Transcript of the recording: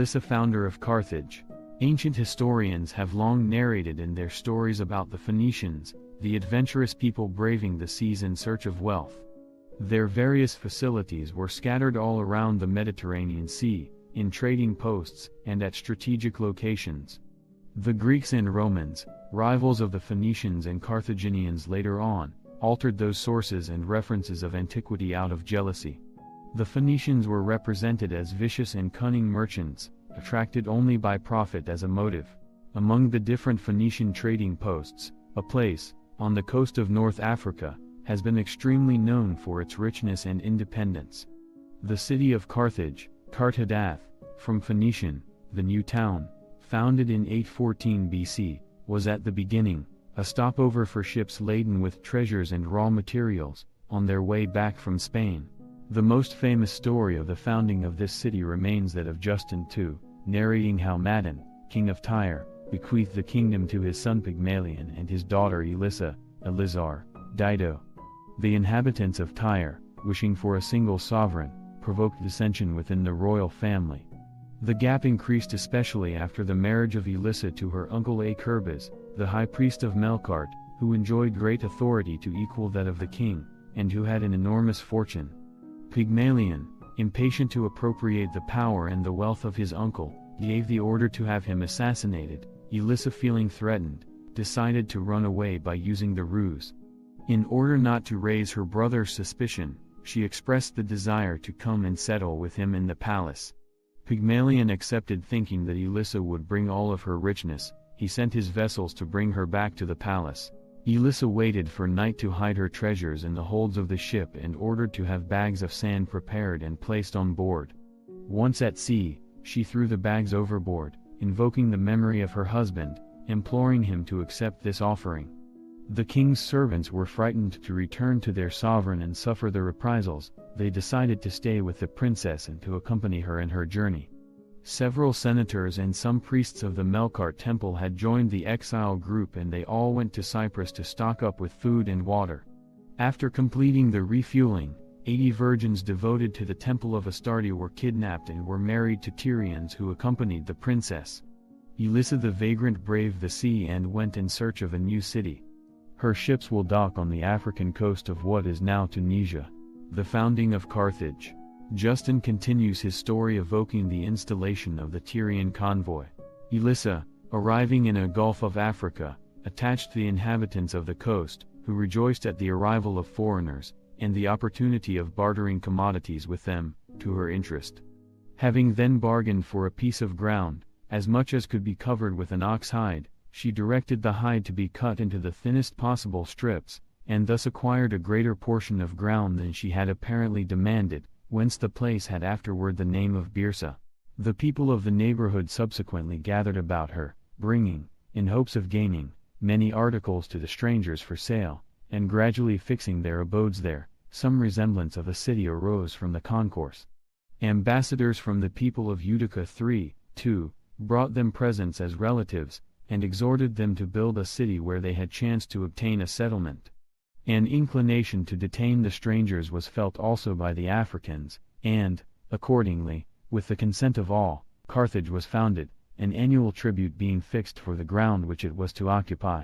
Elissa, founder of Carthage. Ancient historians have long narrated in their stories about the Phoenicians, the adventurous people braving the seas in search of wealth. Their various facilities were scattered all around the Mediterranean Sea, in trading posts and at strategic locations. The Greeks and Romans, rivals of the Phoenicians and Carthaginians later on, altered those sources and references of antiquity out of jealousy. The Phoenicians were represented as vicious and cunning merchants, attracted only by profit as a motive. Among the different Phoenician trading posts, a place, on the coast of North Africa, has been extremely known for its richness and independence. The city of Carthage, Carthage, from Phoenician, the new town, founded in 814 BC, was at the beginning a stopover for ships laden with treasures and raw materials, on their way back from Spain. The most famous story of the founding of this city remains that of Justin II, narrating how Madon, king of Tyre, bequeathed the kingdom to his son Pygmalion and his daughter Elissa, Elizar, Dido. The inhabitants of Tyre, wishing for a single sovereign, provoked dissension within the royal family. The gap increased especially after the marriage of Elissa to her uncle Acerbas, the high priest of Melkart, who enjoyed great authority to equal that of the king, and who had an enormous fortune. Pygmalion, impatient to appropriate the power and the wealth of his uncle, gave the order to have him assassinated. Elissa, feeling threatened, decided to run away by using the ruse. In order not to raise her brother's suspicion, she expressed the desire to come and settle with him in the palace. Pygmalion accepted, thinking that Elissa would bring all of her richness. He sent his vessels to bring her back to the palace. Elissa waited for night to hide her treasures in the holds of the ship and ordered to have bags of sand prepared and placed on board. Once at sea, she threw the bags overboard, invoking the memory of her husband, imploring him to accept this offering. The king's servants were frightened to return to their sovereign and suffer the reprisals. They decided to stay with the princess and to accompany her in her journey. Several senators and some priests of the Melkart temple had joined the exile group, and they all went to Cyprus to stock up with food and water. After completing the refueling, 80 virgins devoted to the temple of Astarte were kidnapped and were married to Tyrians who accompanied the princess. Elissa the vagrant braved the sea and went in search of a new city. Her ships will dock on the African coast of what is now Tunisia. The founding of Carthage. Justin continues his story, evoking the installation of the Tyrian convoy. Elissa, arriving in a Gulf of Africa, attached the inhabitants of the coast, who rejoiced at the arrival of foreigners, and the opportunity of bartering commodities with them, to her interest. Having then bargained for a piece of ground, as much as could be covered with an ox hide, she directed the hide to be cut into the thinnest possible strips, and thus acquired a greater portion of ground than she had apparently demanded, whence the place had afterward the name of Byrsa. The people of the neighborhood subsequently gathered about her, bringing, in hopes of gaining, many articles to the strangers for sale, and gradually fixing their abodes there. Some resemblance of a city arose from the concourse. Ambassadors from the people of Utica too, brought them presents as relatives, and exhorted them to build a city where they had chanced to obtain a settlement. An inclination to detain the strangers was felt also by the Africans, and, accordingly, with the consent of all, Carthage was founded, an annual tribute being fixed for the ground which it was to occupy.